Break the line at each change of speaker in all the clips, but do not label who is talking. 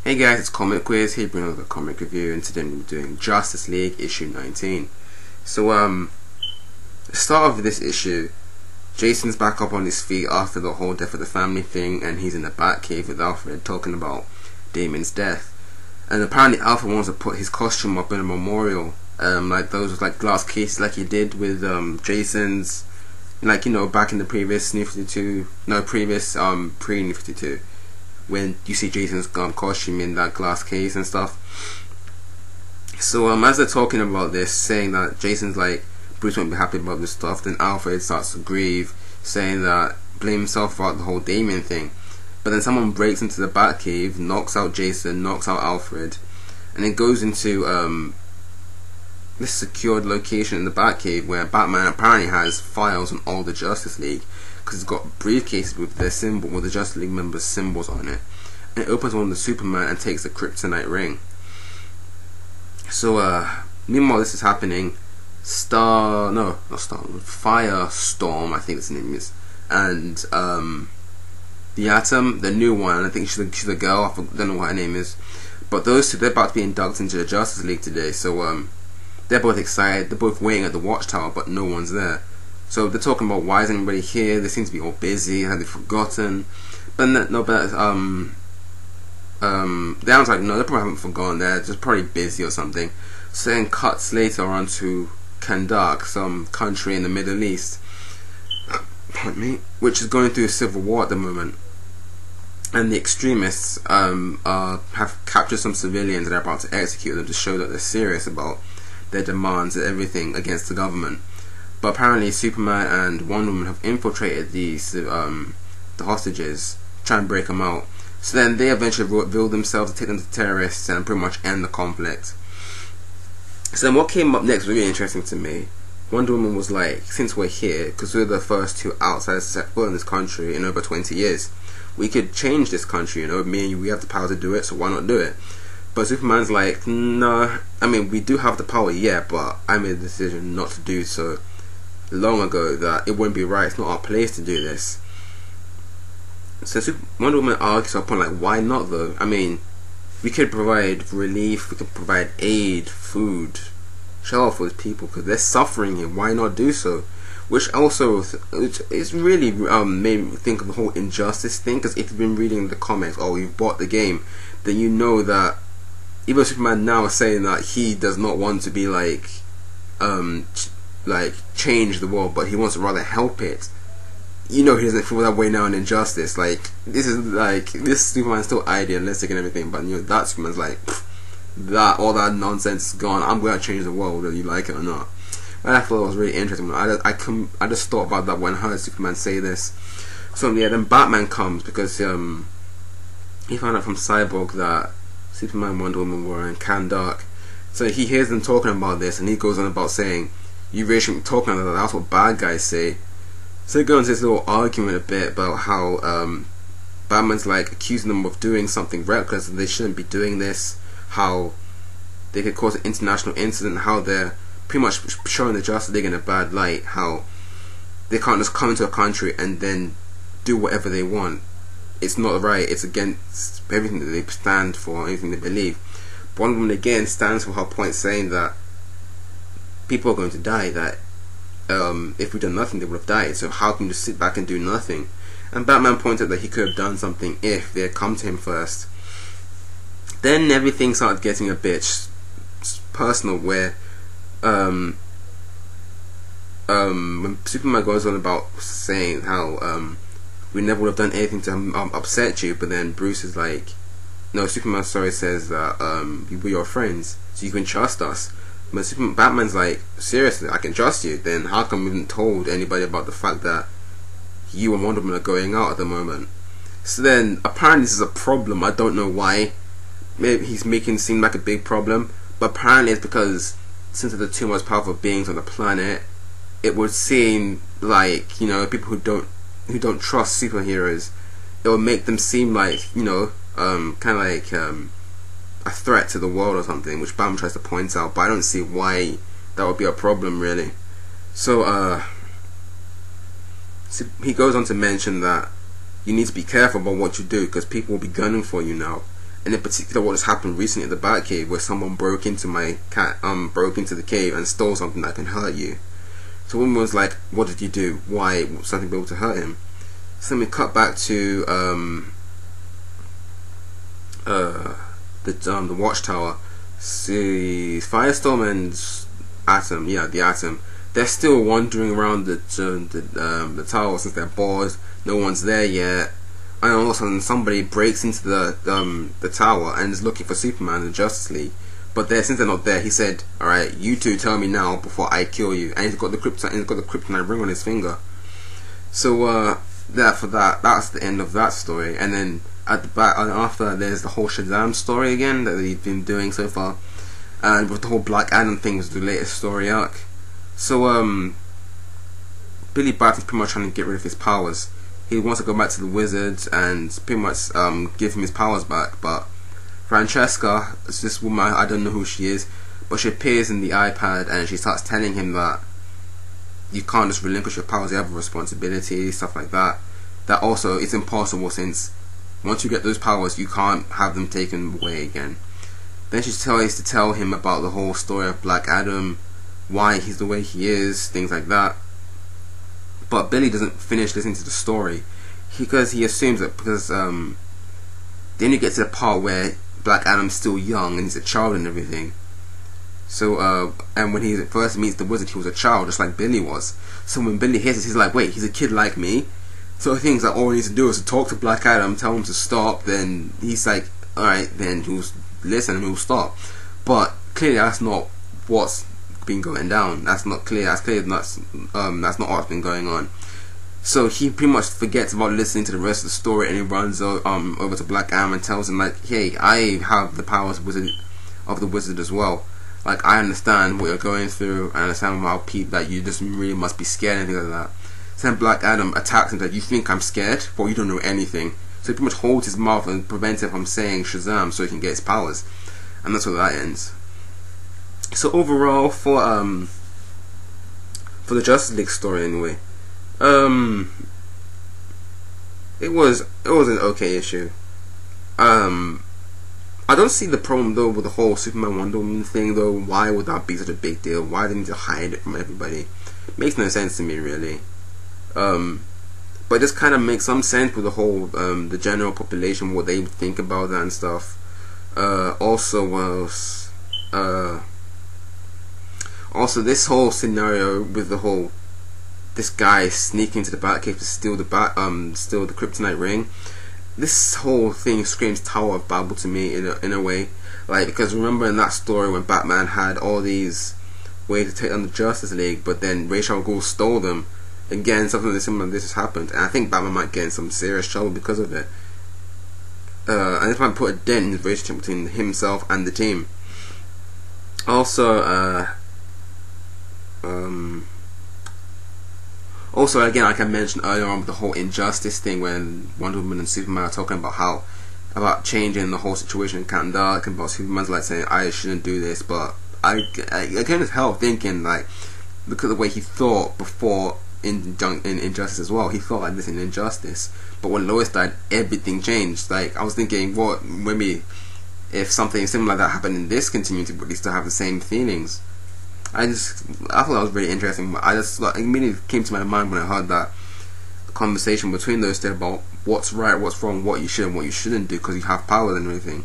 Hey guys, it's Comic Quiz here, bringing another comic review, and today we're doing Justice League issue 19. So, the start of this issue, Jason's back up on his feet after the whole death of the family thing, and he's in the Batcave with Alfred talking about Damian's death. And apparently Alfred wants to put his costume up in a memorial, like those like glass cases like he did with Jason's, like, you know, back in the previous New 52, no, previous pre-New 52. When you see Jason's costume in that glass case and stuff. So as they're talking about this, saying that Jason's like, Bruce won't be happy about this stuff, then Alfred starts to grieve, saying that, blame himself about the whole Damian thing. But then someone breaks into the Batcave, knocks out Jason, knocks out Alfred, and then goes into this secured location in the Batcave where Batman apparently has files on all the Justice League, because it's got briefcases with their symbol, with the Justice League members' symbols on it. And it opens one of the Superman and takes the kryptonite ring. So meanwhile this is happening, Firestorm, I think his name is, and the Atom, the new one, I think she's a girl, I don't know what her name is, but those two, they're about to be inducted into the Justice League today. So they're both excited, they're both waiting at the Watchtower, but no one's there. So they're talking about, why isn't anybody here? They seem to be all busy. Have they forgotten? But the answer's like, no, they probably haven't forgotten. They're just probably busy or something. So then cuts later onto Kandak, some country in the Middle East, pardon me, which is going through a civil war at the moment. And the extremists have captured some civilians and are about to execute them to show that they're serious about their demands and everything against the government. But apparently Superman and Wonder Woman have infiltrated the hostages, trying to break them out. So then they eventually reveal themselves to take them to terrorists and pretty much end the conflict. So then what came up next was really interesting to me. Wonder Woman was like, since we're here, because we're the first two outsiders to set foot in this country in over 20 years, we could change this country, you know, me and you, we have the power to do it, so why not do it? But Superman's like, no, I mean, we do have the power, yeah, but I made the decision not to do so long ago, that it wouldn't be right, it's not our place to do this. So Wonder Woman argues upon, like, why not though? I mean, we could provide relief, we could provide aid, food, shelter for these people, because they're suffering here, why not do so? Which also, it's really made me think of the whole injustice thing, because if you've been reading the comics, or you've bought the game, then you know that even Superman now is saying that he does not want to be like change the world, but he wants to rather help it. You know, he doesn't feel that way now in Injustice. Like, this Superman's still idealistic and everything, but you know, that Superman's like, that all that nonsense is gone, I'm gonna change the world whether you like it or not. And I thought it was really interesting. I just thought about that when I heard Superman say this. So yeah, then Batman comes, because he found out from Cyborg that Superman and Wonder Woman were in Kandak. So he hears them talking about this, and he goes on about saying, you really shouldn't be talking about that, that's what bad guys say. So he goes into this little argument a bit about how Batman's like accusing them of doing something reckless and they shouldn't be doing this, how they could cause an international incident, how they're pretty much showing the Justice League in a bad light, how they can't just come into a country and then do whatever they want. It's not right, it's against everything that they stand for, anything they believe. But Wonder Woman again stands for her point, saying that people are going to die, that if we'd done nothing they would have died, so how can you just sit back and do nothing? And Batman pointed out that he could have done something if they had come to him first. Then everything started getting a bit personal, where when Superman goes on about saying how we never would have done anything to upset you, but then Bruce is like, no, Superman says that we're your friends, so you can trust us. But Batman's like, seriously, I can trust you, then how come we haven't told anybody about the fact that you and Wonder Woman are going out at the moment? So then apparently this is a problem, I don't know why. Maybe he's making it seem like a big problem, but apparently it's because since they're the two most powerful beings on the planet, it would seem like, you know, people who don't trust superheroes, it would make them seem like, you know, kind of like a threat to the world or something, which Batman tries to point out, but I don't see why that would be a problem really. So he goes on to mention that you need to be careful about what you do, because people will be gunning for you now, and in particular what has happened recently at the Batcave, where someone broke into the cave and stole something that can hurt you. So woman was like, what did you do? Why would something be able to hurt him? So then we cut back to the watchtower. See, Firestorm and Atom, the Atom, they're still wandering around the tower since they're bored. No one's there yet, and all of a sudden somebody breaks into the tower and is looking for Superman and Justice League. But since they're not there, he said, "Alright, you two tell me now before I kill you." And he's got the kryptonite ring on his finger. So that's the end of that story. And then at the back, after, there's the whole Shazam story again that they've been doing so far, and with the whole Black Adam thing was the latest story arc. So Billy Batcave is pretty much trying to get rid of his powers. He wants to go back to the Wizards and pretty much give him his powers back. But Francesca is this woman, I don't know who she is, but she appears in the iPad and she starts telling him that you can't just relinquish your powers, you have a responsibility, stuff like that. That also it's impossible, since once you get those powers you can't have them taken away again. Then she tries to tell him about the whole story of Black Adam, why he's the way he is, things like that. But Billy doesn't finish listening to the story because he assumes that then you get to the part where Black Adam's still young and he's a child and everything. So and when he first meets the Wizard, he was a child just like Billy was. So when Billy hears this, he's like, wait, he's a kid like me? So he thinks that all he needs to do is to talk to Black Adam, tell him to stop. Then he's like, alright, then he'll listen and he'll stop. But clearly that's not what's been going down. That's not clear. That's not what's been going on. So he pretty much forgets about listening to the rest of the story, and he runs over to Black Adam and tells him, like, hey, I have the powers of the Wizard as well. Like, I understand what you're going through. I understand how that you just really must be scared and things like that. So then Black Adam attacks him, like, you think I'm scared? Well, you don't know anything. So he pretty much holds his mouth and prevents him from saying Shazam so he can get his powers. And that's where that ends. So overall, for the Justice League story anyway, it was an okay issue. I don't see the problem though with the whole Superman Wonder Woman thing though. Why would that be such a big deal? Why do they need to hide it from everybody? It makes no sense to me really. But it just kind of makes some sense with the whole the general population, what they would think about that and stuff. Also this whole scenario with this guy sneaking to the Batcave to steal the kryptonite ring. This whole thing screams Tower of Babel to me in a way, like, because remember in that story when Batman had all these ways to take on the Justice League, but then Ra's al Ghul stole them. Again, something similar to this has happened, and I think Batman might get in some serious trouble because of it. And this might put a dent in the relationship between himself and the team. Also, again, like I mentioned earlier on with the whole injustice thing, when Wonder Woman and Superman are talking about changing the whole situation in Captain Dark, and about Superman's like saying, I shouldn't do this, but I can't help thinking, like, look at the way he thought before in Injustice as well. He thought like this in Injustice, but when Lois died, everything changed. Like, I was thinking, what, maybe if something similar like that happened in this continuity, would he still have the same feelings? I thought that was really interesting. It immediately came to my mind when I heard that conversation between those two about what's right, what's wrong, what you should and what you shouldn't do because you have power and everything.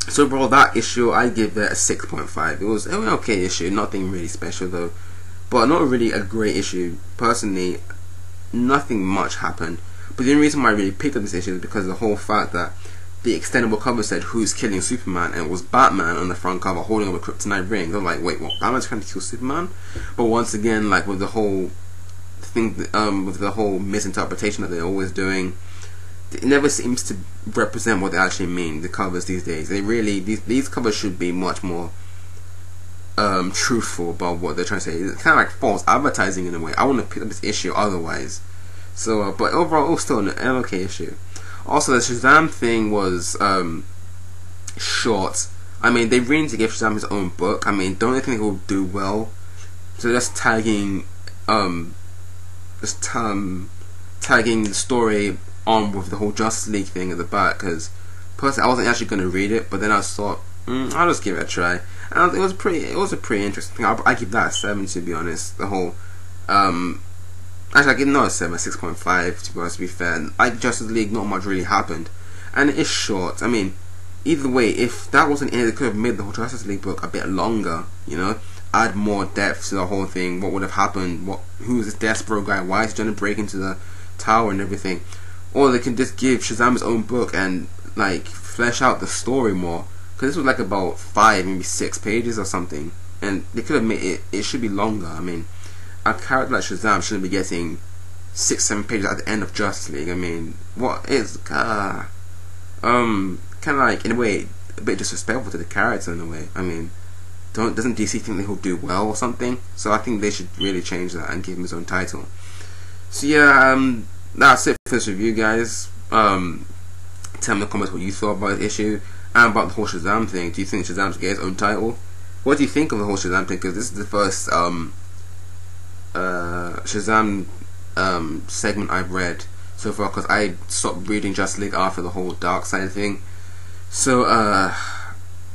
So overall, that issue, I give it a 6.5. It was an okay issue, nothing really special though, but not really a great issue. Personally, nothing much happened. But the only reason why I really picked up this issue is because of the whole fact that the extendable cover said who's killing Superman, and it was Batman on the front cover holding up a kryptonite ring. I'm like, wait, what? Batman's trying to kill Superman? But once again, like with the whole thing, with the whole misinterpretation that they're always doing, it never seems to represent what they actually mean. The covers these days, they really these covers should be much more truthful about what they're trying to say. It's kind of like false advertising in a way. I wouldn't have picked up this issue otherwise. So, but overall, it was still an okay issue. Also, the Shazam thing was short. I mean, they really need to give Shazam his own book. I mean, don't think it will do well. So just tagging the story on with the whole Justice League thing at the back, because Personally, I wasn't actually going to read it, but then I thought, I'll just give it a try. And it was a pretty interesting thing. I give that a 7, to be honest. The whole, actually I give not a 7, a 6.5 to be honest. To be fair, like Justice League, not much really happened, and it is short. I mean, either way, if that wasn't it, they could have made the whole Justice League book a bit longer. You know, add more depth to the whole thing. What would have happened? Who is this Despero guy? Why is he trying to break into the tower and everything? Or they can just give Shazam his own book and like flesh out the story more. Because this was like about 5, maybe 6 pages or something, and they could have made it. It should be longer. I mean, a character like Shazam shouldn't be getting 6, 7 pages at the end of Justice League. I mean, what is kind of like in a way a bit disrespectful to the character in a way. I mean, doesn't DC think that he'll do well or something? So I think they should really change that and give him his own title. So yeah, that's it for this review, guys. Tell me in the comments what you thought about the issue and about the whole Shazam thing. Do you think Shazam should get his own title? What do you think of the whole Shazam thing? Because this is the first Shazam segment I've read so far, because I stopped reading Justice League after the whole dark side thing. So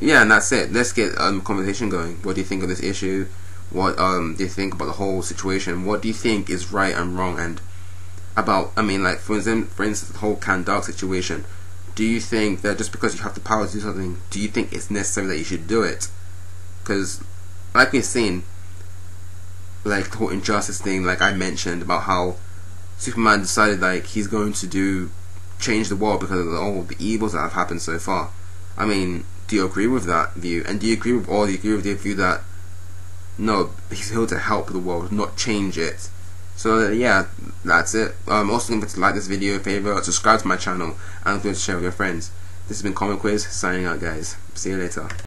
yeah, and that's it. Let's get conversation going. What do you think of this issue? What do you think about the whole situation? What do you think is right and wrong? And about, I mean, like for instance, the whole Dark situation. Do you think that just because you have the power to do something, do you think it's necessary that you should do it? Because, like we've seen, like the whole injustice thing, like I mentioned about how Superman decided like he's going to change the world because of all the evils that have happened so far. I mean, do you agree with that view? And do you agree with the view that no, he's here to help the world, not change it? So yeah, that's it. Also don't forget to like this video, favorite, subscribe to my channel, and don't forget to share with your friends. This has been Comic Quiz, signing out, guys. See you later.